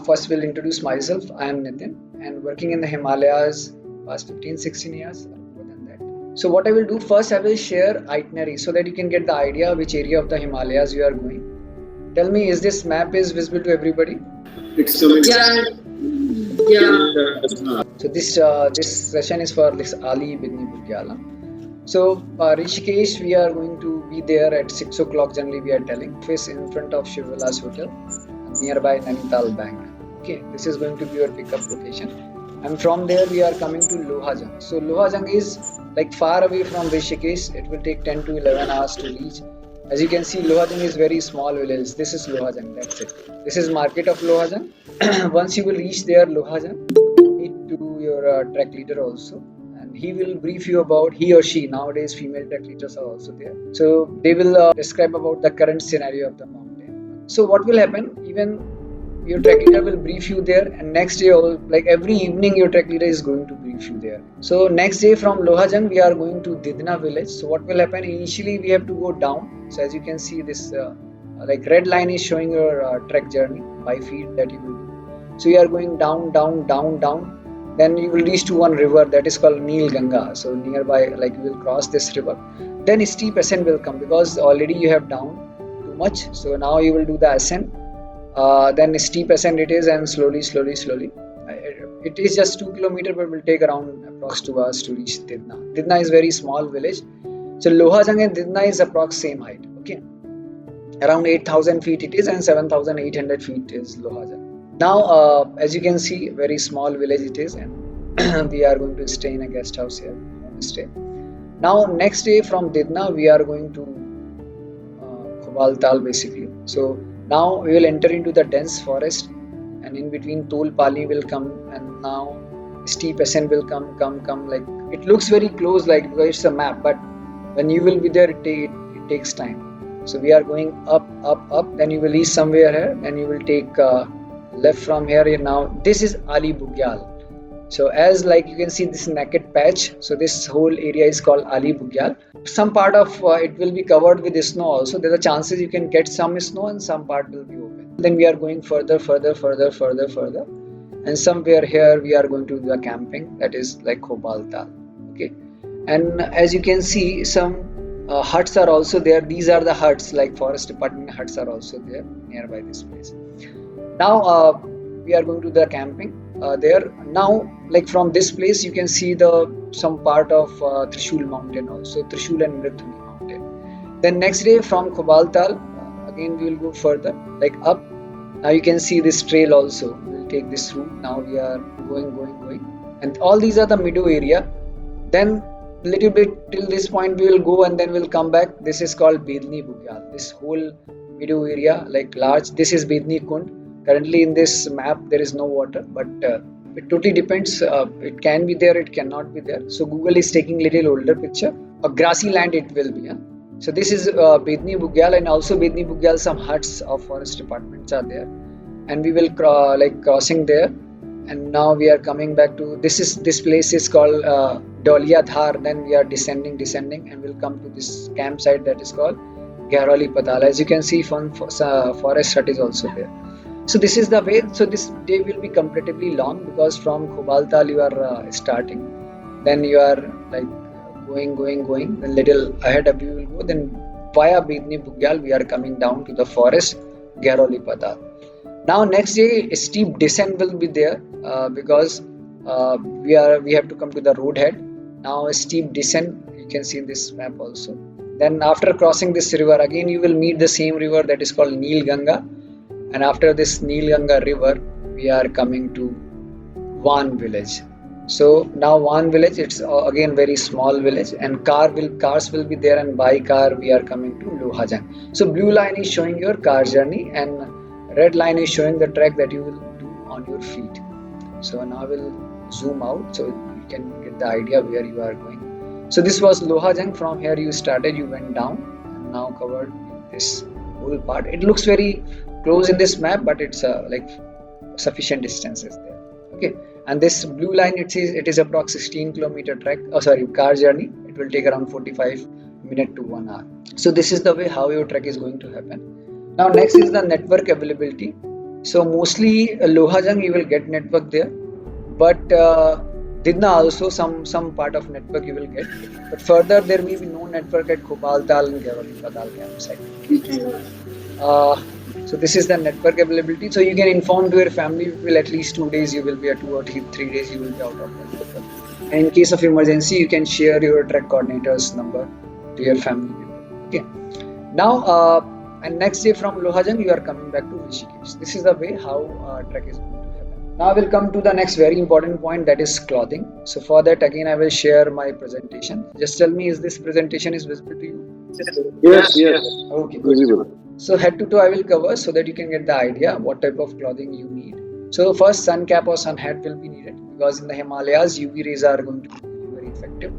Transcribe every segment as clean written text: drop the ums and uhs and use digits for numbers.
First, will introduce myself. I am Nitin and working in the Himalayas past 15-16 years, more than that. So what I will do first, I will share itinerary so that you can get the idea which area of the Himalayas you are going. Tell me, is this map is visible to everybody? It's coming. Yeah, yeah. So this session is for this Ali Bedni Bugyal. So Rishikesh, we are going to be there at 6 o'clock. Generally, we are telling. Office in front of Shivala's hotel, nearby Nainital Bank. Okay, this is going to be your pickup location. And from there, we are coming to Lohajang. So Lohajang is like far away from Rishikesh. It will take 10 to 11 hours to reach. As you can see, Lohajang is very small village. This is Lohajang. That's it. This is market of Lohajang. Once you will reach there, Lohajang, meet to your trek leader also. He will brief you about, he or she, nowadays female trek leaders are also there, so they will describe about the current scenario of the mountain. So what will happen, even your trek leader will brief you there, and next day, like every evening, your trek leader is going to brief you there. So next day from Lohajang we are going to Didna village. So what will happen, initially we have to go down. So as you can see, this like red line is showing your trek journey by feet that you will do. So you are going down, then you will reach to one river that is called Neel Ganga. So nearby, like you will cross this river. Then steep ascent will come because already you have down too much. So now you will do the ascent. Then steep ascent it is, and slowly. It is just 2 kilometers, but will take around approx 2 hours to reach Didna. Didna is very small village. So Lohajang and Didna is approx same height. Okay, around 8,000 feet it is, and 7,800 feet is Lohajang. Now, as you can see, very small village it is, and we are going to stay in a guest house here, homestay. Now, next day from Didna, we are going to Khobaltal basically. So now we will enter into the dense forest, and in between Tol Pali will come, and now steep ascent will come. Like it looks very close, like because it's a map, but when you will be there, it takes time. So we are going up. Then you will reach somewhere here, and you will take. Left from here. Now this is Ali Bugyal. So as like you can see this naked patch, so this whole area is called Ali Bugyal. Some part of it will be covered with snow also. There are chances you can get some snow, and some part will be open. Then we are going further, and somewhere here we are going to do the camping, that is like Khobaltal. Okay, and as you can see, some huts are also there. These are the huts, like forest department huts are also there nearby this place. Now we are going to the camping there. Now, like from this place, you can see some part of Trishul mountain also, Trishul and Mritungi mountain. Then next day from Khobaltal, again we will go further, like up. Now you can see this trail also. We will take this route. Now we are going, and all these are the meadow area. Then little bit till this point we will go, and then we'll come back. This is called Bedni Bugyal. This whole meadow area, like large. This is Bedni Kund. Currently in this map there is no water, but it totally depends. It can be there, it cannot be there. So Google is taking little older picture. A grassy land it will be. So this is Bedni Bugyal, and also Bedni Bugyal, some huts of forest departments are there, and we will crossing there. And now we are coming back to this place is called Daulia Dhar. Then we are descending, and we'll come to this campsite that is called Ghairoli Patal. As you can see, forest hut is also there. So this is the way. So this day will be comparatively long because from Khobaltal you are starting, then you are like going. Then little ahead of you will go. Then via Bedni Bugyal we are coming down to the forest Ghairoli Patal. Now next day a steep descent will be there because we have to come to the road head. Now a steep descent you can see in this map also. Then after crossing this river, again you will meet the same river that is called Neel Ganga. And after this Neel Ganga river, we are coming to Van village. So now Van village, it's again very small village, and cars will be there, and by car we are coming to Lohajang. So blue line is showing your car journey, and red line is showing the trek that you will do on your feet. So now we'll zoom out so you can get the idea where you are going. So this was Lohajang. From here you started, you went down, and now covered this whole part. It looks very close in this map, but it's like sufficient distances there. Okay, and this blue line it is approx 16 kilometer trek. Car journey. It will take around 45 minutes to 1 hour. So this is the way how your trek is going to happen. Now next is the network availability. So mostly Lohajang you will get network there, but Didna also some part of network you will get. But further there may be no network at Khobaltal and Gavari Padal campsite. Uh, so this is the network availability. So you can inform to your family people at least 2 days you will be, or 2 or 3 days you will be out of the network. And in case of emergency, you can share your trek coordinator's number to your family people. Okay. Now, and next day from Lohajang, you are coming back to Rishikesh. This is the way how trek is going to happen. Now, I will come to the next very important point, that is clothing. So for that, again, I will share my presentation. Just tell me, is this presentation is visible to you? Yes, yes. Okay, good. Visible. So head to toe I will cover so that you can get the idea what type of clothing you need. So first, sun cap or sun hat will be needed because in the Himalayas UV rays are going to be very effective.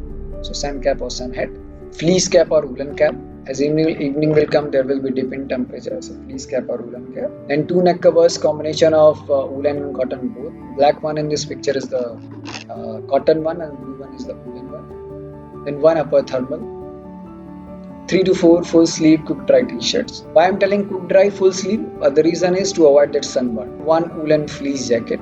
So sun cap or sun hat, fleece cap or woolen cap. As evening will come, there will be dip in temperature. So fleece cap or woolen cap. Then two neck covers, combination of woolen and cotton both. Black one in this picture is the cotton one, and blue one is the woolen one. Then one upper thermal. 3 to 4 full sleeve cook dry t-shirts. Why I'm telling cook dry full sleeve? The reason is to avoid that sunburn. One woolen fleece jacket,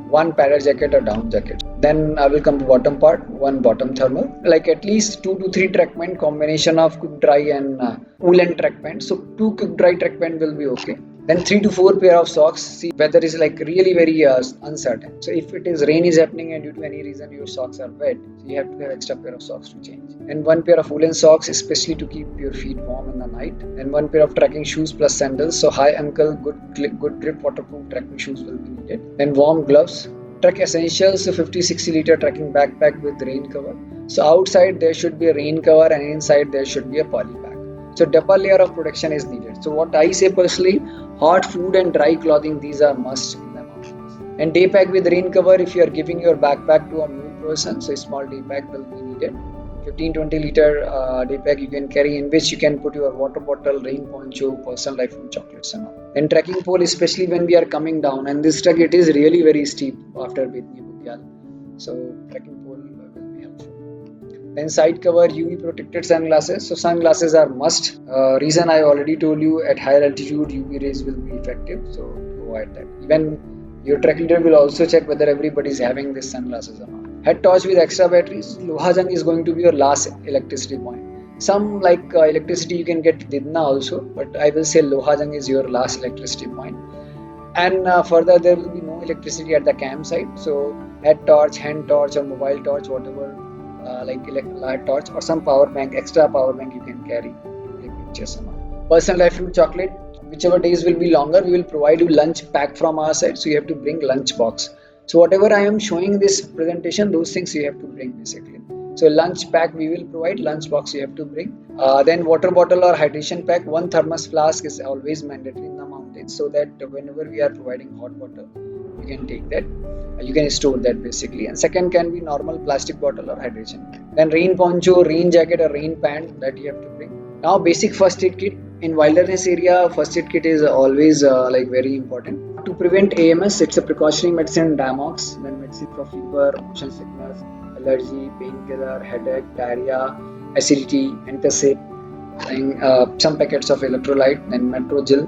one padded jacket or down jacket. Then I will come to bottom part, one bottom thermal. Like at least 2 to 3 track pant, combination of cook dry and woolen track pant. So 2 cook dry track pant will be okay. Then 3 to 4 pair of socks. See, weather is like really very uncertain. So if it is rain is happening and due to any reason your socks are wet, so you have to have extra pair of socks to change. And one pair of woolen socks, especially to keep your feet warm in the night. And one pair of trekking shoes plus sandals. So high ankle, good grip, waterproof trekking shoes will be needed. Then warm gloves. Trek essentials, so 50-60 liter trekking backpack with rain cover. So outside there should be a rain cover and inside there should be a poly bag. So double layer of protection is needed. So what I say personally, hot food and dry clothing, these are must in the mountains. And day pack with rain cover, if you are giving your backpack to a mule person, so a small day pack will be needed. 15-20 liter day pack you can carry, in which you can put your water bottle, rain poncho, personal life food, chocolates and all. And trekking pole, especially when we are coming down, and this trek it is really very steep after Bedni Bugyal, so trekking pole will be helpful. Then side cover, UV protected sunglasses. So sunglasses are must. Reason I already told you, at higher altitude UV rays will be effective, so avoid that. Even your trek leader will also check whether everybody is having these sunglasses or not. Head torch with extra batteries. Lohajang is going to be your last electricity point. Some like electricity you can get Didna also, but I will say Lohajang is your last electricity point. And further there will be no electricity at the campsite. So head torch, hand torch or mobile torch, whatever like light torch or some power bank, extra power bank you can carry to take pictures and all. Personal life fruit chocolate. Whichever days will be longer, we will provide you lunch pack from our side. So you have to bring lunch box. So whatever I am showing this presentation, those things you have to bring basically. So lunch pack we will provide, lunch box you have to bring. Then water bottle or hydration pack. One thermos flask is always mandatory in the mountains, so that whenever we are providing hot water, you can take that. You can store that basically. And second can be normal plastic bottle or hydration pack. Then rain poncho, rain jacket or rain pant that you have to bring. Now basic first aid kit. In wilderness area, first aid kit is always like very important. To prevent AMS, it's a precautionary medicine, Damox, then medicine for fever, motion sickness, allergy, painkiller, headache, diarrhea, acidity, antacid, and some packets of electrolyte, then Metrogel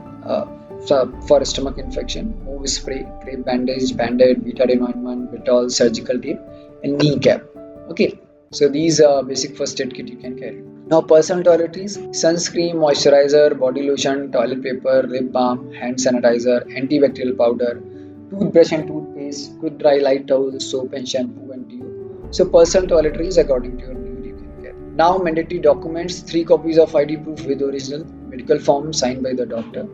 for stomach infection, move spray, crepe bandage, band-aid, betadine ointment, Vitol, surgical tape, and knee cap. Okay, so these are basic first aid kit you can carry. Now personal toiletries, sunscreen, moisturizer, body lotion, toilet paper, lip balm, hand sanitizer, antibacterial powder, toothbrush and toothpaste, quick dry light towel, soap and shampoo and dew. So personal toiletries according to your need you can get. Now mandatory documents, 3 copies of ID proof with original, medical form signed by the doctor,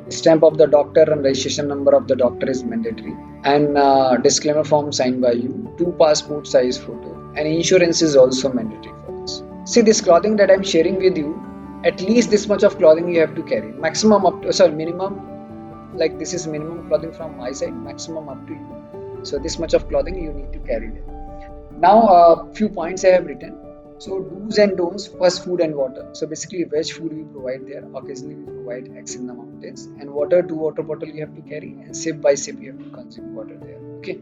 stamp of the doctor and registration number of the doctor is mandatory, and disclaimer form signed by you, 2 passport size photo, and insurance is also mandatory. See, this clothing that I'm sharing with you, at least this much of clothing you have to carry. Maximum up to, minimum, like this is minimum clothing from my side, maximum up to you. So this much of clothing you need to carry there. Now a few points I have written. So do's and don'ts, first food and water. So basically veg food we provide there, occasionally we provide eggs in the mountains, and water, 2 water bottle you have to carry, and sip by sip you have to consume water there. Okay.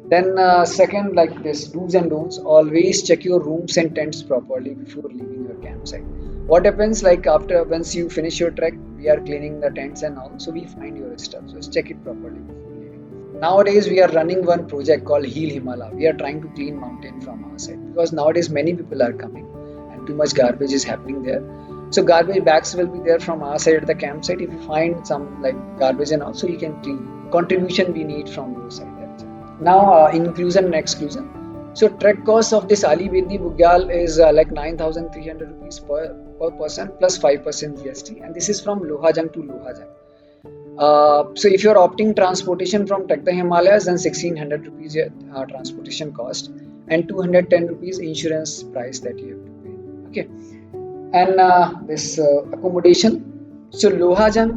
Then second, like this, do's and don'ts, always check your rooms and tents properly before leaving your campsite. What happens, like after once you finish your trek, we are cleaning the tents and all, so we find your stuff. So check it properly before leaving. Nowadays we are running one project called Heal Himala. We are trying to clean mountain from our side because nowadays many people are coming and too much garbage is happening there. So garbage bags will be there from our side at the campsite. If you find some like garbage and also you can clean. Contribution we need from your side. That's it. Now inclusion and exclusion. So trek cost of this Ali Bedni Bugyal is like 9,300 rupees per person plus 5% GST, and this is from Lohajang to Lohajang. So if you're opting transportation from Trek the Himalayas, then 1,600 rupees transportation cost and 210 rupees insurance price that you have to pay. Okay, and this accommodation. So Lohajang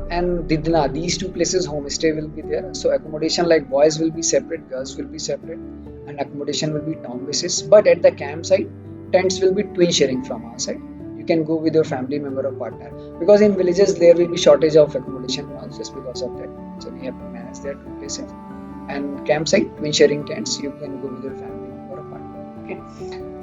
and Didna, these two places homestay will be there. So accommodation like boys will be separate, girls will be separate, and accommodation will be town basis. But at the campsite, tents will be twin sharing from our side. You can go with your family member or partner because in villages there will be shortage of accommodation just because of that. So we have to manage that two places. And campsite twin sharing tents, you can go with your family member or partner. Okay.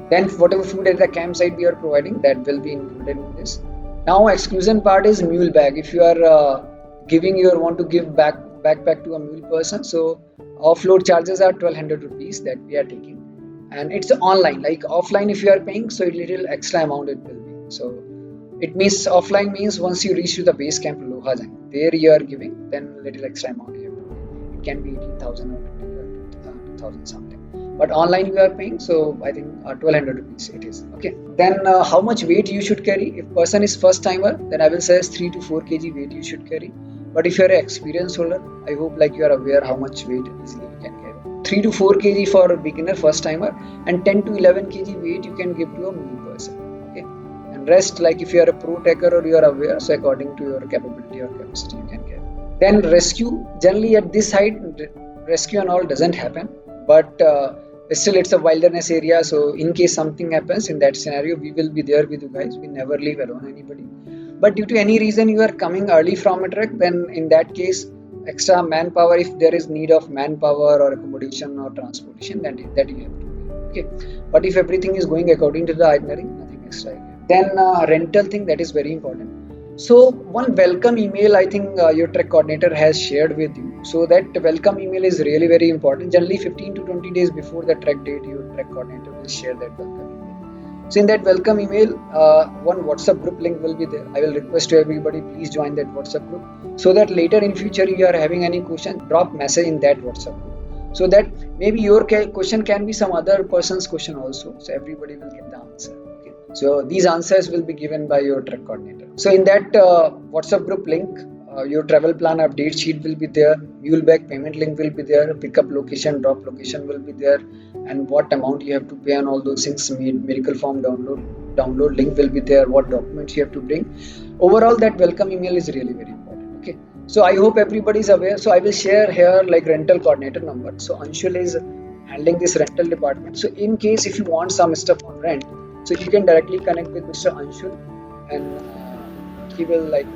Then whatever food at the campsite we are providing, that will be included in this. Now exclusion part is mule bag. If you are giving your want to give backpack to a mule person, so offload charges are 1,200 rupees that we are taking, and it's online. Like offline, if you are paying, so a little extra amount it will be. So it means offline means once you reach to the base camp Lohajang, there you are giving, then little extra amount you have to pay. It can be 18,000 or 2,000 something. But online you are paying, so I think 1,200 rupees it is. Okay. Then how much weight you should carry? If person is first timer, then I will say 3 to 4 kg weight you should carry. But if you are an experienced holder, I hope like you are aware how much weight easily you can carry. 3 to 4 kg for a beginner first timer, and 10 to 11 kg weight you can give to a new person. Okay. And rest, like if you are a pro trekker or you are aware, so according to your capability or capacity you can carry. Then rescue, generally at this height, rescue and all doesn't happen. But still it's a wilderness area, so in case something happens in that scenario, we will be there with you guys. We never leave alone anybody. But due to any reason you are coming early from a trek, then in that case extra manpower, if there is need of manpower or accommodation or transportation, that you have to pay. Okay. But if everything is going according to the itinerary, nothing extra. Then rental thing, that is very important. So one welcome email I think your trek coordinator has shared with you. So that welcome email is really very important. Generally 15 to 20 days before the trek date, your trek coordinator will share that welcome email. So in that welcome email, one WhatsApp group link will be there. I will request to everybody, please join that WhatsApp group so that later in future you are having any question, drop message in that WhatsApp group. So that maybe your question can be some other person's question also. So everybody will get the answer. So these answers will be given by your trek coordinator. So in that WhatsApp group link, your travel plan update sheet will be there, mule bag payment link will be there, pickup location, drop location will be there, and what amount you have to pay on all those things. Medical form download link will be there, what documents you have to bring. Overall, that welcome email is really very important. Okay. So I hope everybody is aware. So I will share here like rental coordinator number. So Anshul is handling this rental department. So in case if you want some stuff on rent, so you can directly connect with Mr. Anshul, and he will like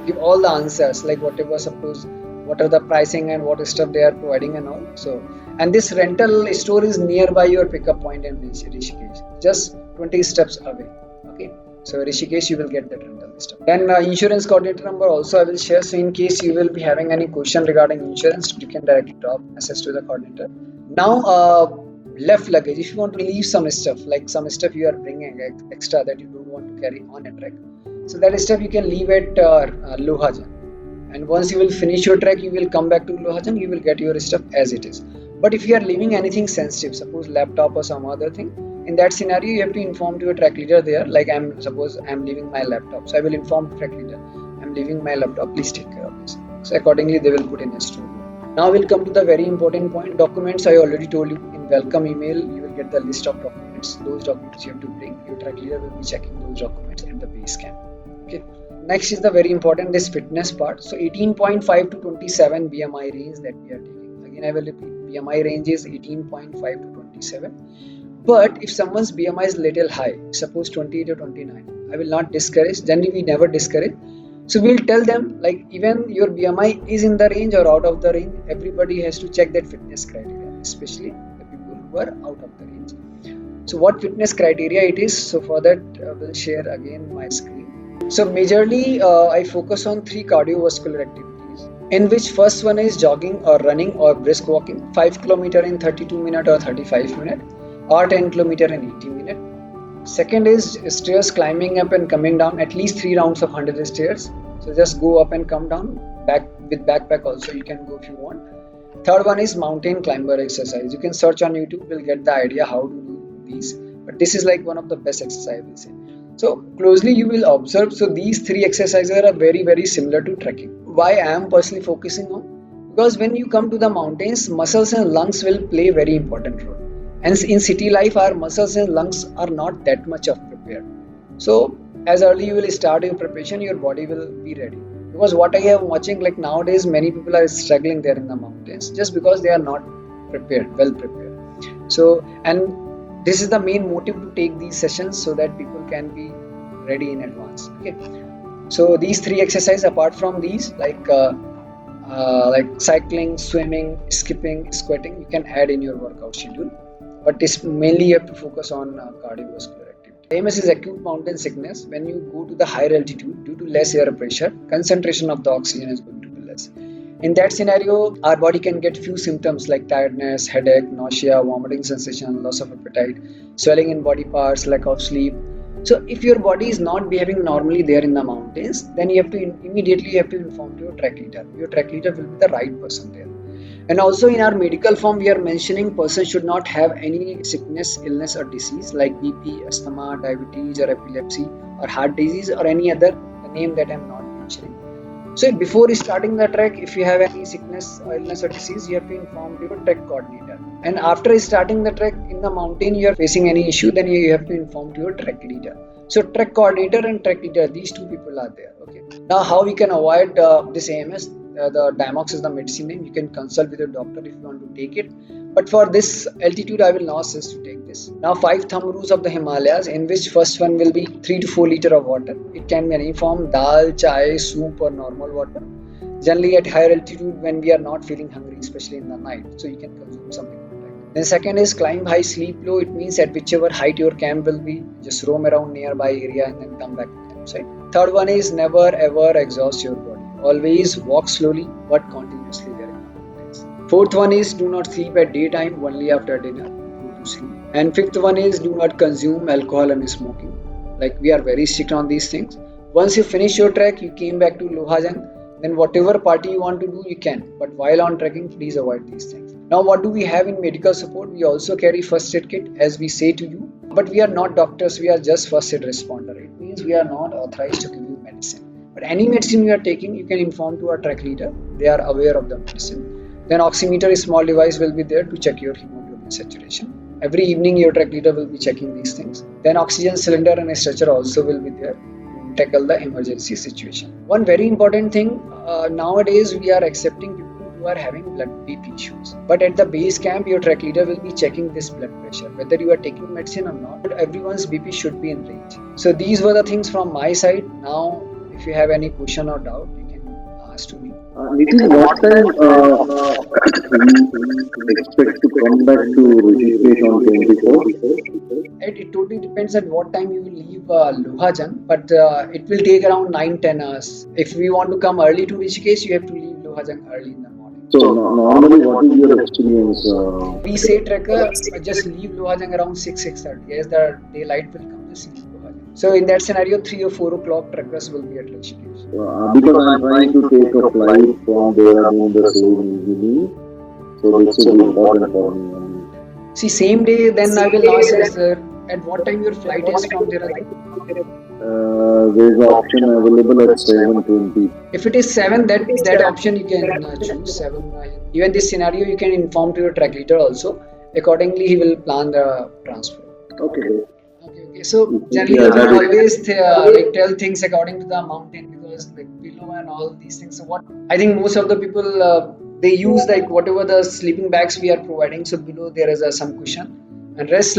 give all the answers, like whatever, suppose what are the pricing and what stuff they are providing and all. So, and this rental store is nearby your pickup point in Rishikesh, just 20 steps away. Okay. So Rishikesh you will get that rental stuff. Then insurance coordinator number also I will share. So in case you will be having any question regarding insurance, you can directly drop message to the coordinator. Now left luggage, if you want to leave some stuff, like some stuff you are bringing extra that you don't want to carry on a trek, so that stuff you can leave at Lohajang, and once you will finish your trek, you will come back to Lohajang, you will get your stuff as it is. But if you are leaving anything sensitive, suppose laptop or some other thing, in that scenario you have to inform to your track leader there, like suppose I'm leaving my laptop, so I will inform track leader, I'm leaving my laptop, please take care of this. So accordingly they will put in a store. Now we'll come to the very important point. Documents, I already told you in welcome email you will get the list of documents. Those documents you have to bring. Your track leader will be checking those documents at the base camp. Okay. Next is the very important, this fitness part. So 18.5 to 27 BMI range that we are taking. Again I will repeat, BMI range is 18.5 to 27. But if someone's BMI is little high, suppose 28 or 29, I will not discourage. Generally we never discourage. So we'll tell them like even your BMI is in the range or out of the range, everybody has to check that fitness criteria, especially the people who are out of the range. So what fitness criteria it is? So for that we'll share again my screen. So majorly, I focus on three cardiovascular activities, in which first one is jogging or running or brisk walking, 5 kilometer in 32 minutes or 35 minutes, or 10 kilometer in 80 minutes. Second is stairs, climbing up and coming down, at least 3 rounds of 100 stairs. So just go up and come down. Back with backpack also you can go if you want. Third one is mountain climber exercise. You can search on YouTube, will get the idea how to do these. But this is like one of the best exercises. So closely you will observe. So these three exercises are very similar to trekking. Why I am personally focusing on? Because when you come to the mountains, muscles and lungs will play very important role. And in city life, our muscles and lungs are not that much of prepared. So as early you will start your preparation, your body will be ready. Because what I am watching, like nowadays, many people are struggling there in the mountains just because they are not prepared, well prepared. So, and this is the main motive to take these sessions so that people can be ready in advance. Okay. So these three exercises, apart from these, like cycling, swimming, skipping, squatting, you can add in your workout schedule. But it's mainly you have to focus on cardiovascular activity. AMS is acute mountain sickness. When you go to the higher altitude, due to less air pressure, concentration of the oxygen is going to be less. In that scenario, our body can get few symptoms like tiredness, headache, nausea, vomiting sensation, loss of appetite, swelling in body parts, lack of sleep. So if your body is not behaving normally there in the mountains, then you have to immediately inform to your track leader. Your track leader will be the right person there. And also in our medical form, we are mentioning person should not have any sickness, illness or disease like BP, asthma, diabetes or epilepsy or heart disease or any other name that I am not mentioning. So before starting the trek, if you have any sickness or illness or disease, you have to inform your trek coordinator. And after starting the trek in the mountain, you are facing any issue, then you have to inform to your trek leader. So trek coordinator and trek leader, these two people are there. Okay. Now how we can avoid this AMS? The Diamox is the medicine name. You can consult with your doctor if you want to take it. But for this altitude, I will not suggest to take this. Now 5 thumb rules of the Himalayas, in which first one will be 3 to 4 liter of water. It can be any form, dal, chai, soup or normal water. Generally at higher altitude when we are not feeling hungry, especially in the night. So you can consume something. Then second is climb high, sleep low. It means at whichever height your camp will be, just roam around nearby area and then come back to the campsite. Third one is never ever exhaust your body. Always walk slowly but continuously there in the mountains. Fourth one is do not sleep at daytime, only after dinner go to sleep. And fifth one is do not consume alcohol and smoking. Like we are very strict on these things. Once you finish your trek, you came back to Lohajang, then whatever party you want to do, you can. But while on trekking, please avoid these things. Now, what do we have in medical support? We also carry first aid kit, as we say to you. But we are not doctors, we are just first aid responder. It means we are not authorized to give you medicine. But any medicine you are taking, you can inform to our track leader. They are aware of the medicine. Then oximeter, a small device will be there to check your hemoglobin saturation. Every evening, your track leader will be checking these things. Then oxygen cylinder and a stretcher also will be there to tackle the emergency situation. One very important thing, nowadays we are accepting people who are having blood BP issues. But at the base camp, your track leader will be checking this blood pressure, whether you are taking medicine or not. Everyone's BP should be in range. So these were the things from my side. Now, if you have any question or doubt, you can ask to me. Nitin, what time we expect to come back to Rishikesh on 24th? It totally depends on what time you will leave Lohajang, but it will take around 9-10 hours. If we want to come early to Rishikesh, you have to leave Lohajang early in the morning. So normally, what is your experience? We say trekker just leave Lohajang around 6:30. As the daylight will come, just leave Lohajang. So in that scenario, 3 or 4 o'clock trekkers will be at Rishikesh. Because I'm trying to take a flight from there in the same evening, so this will be important for me. See, same day, then I will ask you, sir, at what time your flight is from there? There is an option available at 7:20. If it is 7, that option you can choose 7. Even this scenario, you can inform to your track leader also. Accordingly, he will plan the transfer. Okay. Okay. So generally, we always tell things according to the mountain, because like below and all these things. So what I think most of the people they use like whatever the sleeping bags we are providing. So below there is some cushion, and rest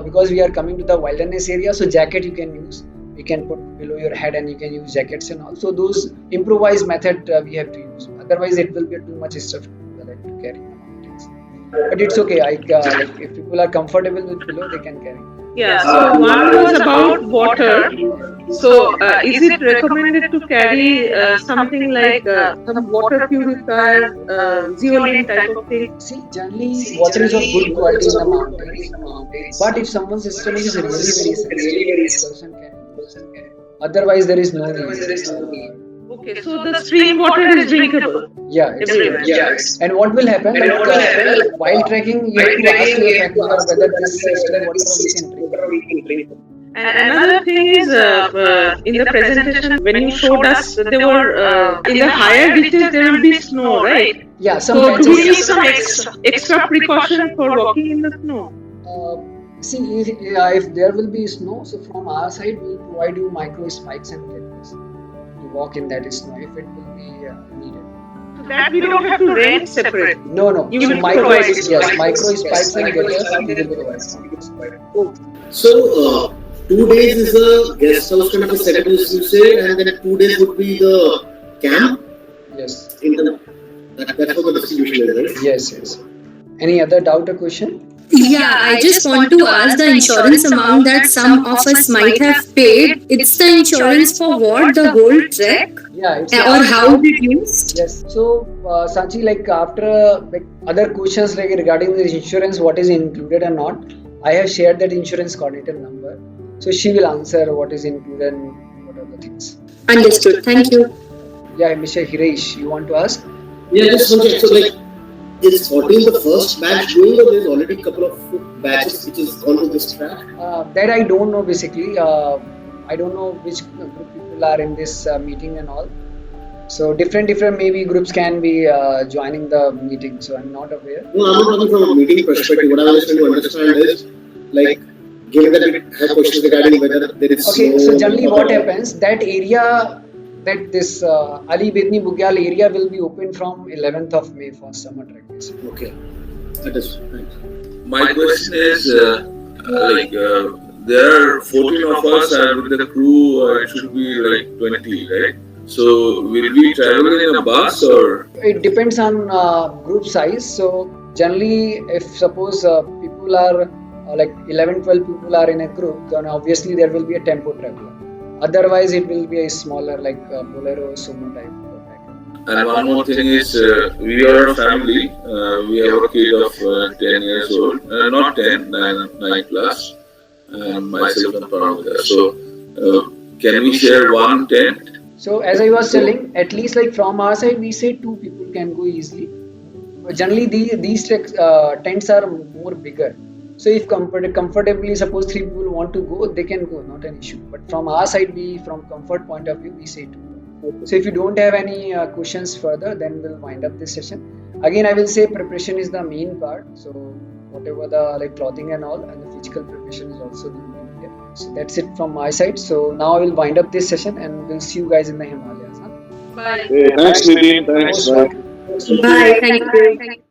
because we are coming to the wilderness area, so jacket you can use. You can put below your head and you can use jackets and all. So those improvised method we have to use. Otherwise, it will be too much stuff to carry in the mountains. But it's okay. If people are comfortable with below, they can carry. Yeah, so one was about water. So, is it recommended to carry something like some water purifier, zeolite type of thing? See, generally water is of good quality in the mountains, but if someone's stomach is really very sensitive, then the person can use. Otherwise, there is no need. Okay, so the spring water is drinkable Yeah, it's everywhere. and what will happen? Like while trekking, you have to ask your tracker whether this still water we can drink. And another thing is, in the presentation, when you showed us, there were in the higher reaches there will be snow, right? Yeah, some So, do we need patches. some extra precaution for walking in the snow? See, if there will be snow, so from our side, we'll provide you micro spikes and getters to walk in that snow if it will be needed. So that we don't have to rent separate. No. You So will provide it. yes, micro spikes and getters we will provide. So, 2 days is a guest house kind of a setup, as you say, and then 2 days would be the camp. Yes. That's what the distribution is, right? Yes. Any other doubt or question? Yeah, I just want to ask the insurance amount that some of us might have paid. It's the insurance for what? The whole trek? Yeah, it's Or how is it used? yes. So, Sachi, like after like other questions like regarding the insurance, what is included or not, I have shared that insurance coordinator number. So she will answer what is included and what are the things. Understood. Thank you. Yeah, Mr. Hiresh, you want to ask? Yeah, just one check. So, like, is 14 the first batch going, or there's already a couple of batches which has gone to this track? That I don't know basically. I don't know which group people are in this meeting and all. So different maybe groups can be joining the meeting. So I'm not aware. No, I'm not talking from a meeting perspective. What I was trying to understand is, like, given that we have questions regarding whether there is Okay, snow. so generally what happens, that area, that this Ali Bedni Bugyal area will be open from 11th of May for summer trek. Okay, that is thanks. My question is, there are 14 of us, and with the crew, it should be like 20, right? So, will we travel in a bus or? It depends on group size. So generally, if suppose people are like 11-12 people are in a group, then obviously there will be a tempo traveler. Otherwise, it will be a smaller like Bolero, Sumo type. And one more thing is, we are a family. We have a kid of 10 years old, not 10, 9 plus, and myself and Paramita. So, can we share one tent? So as I was telling, at least like from our side, we say 2 people can go easily. But generally, these tents are more bigger. So if comfortably, suppose 3 people want to go, they can go, not an issue. But from our side, from comfort point of view, we say 2. So if you don't have any questions further, then we'll wind up this session. Again, I will say preparation is the main part. So whatever the like clothing and all, and the physical preparation is also the main here. So that's it from my side. So now I will wind up this session, and we'll see you guys in the Himalayas. Huh? Bye. Hey, thanks, Nitin. Thanks. Bye. Bye. Thank you.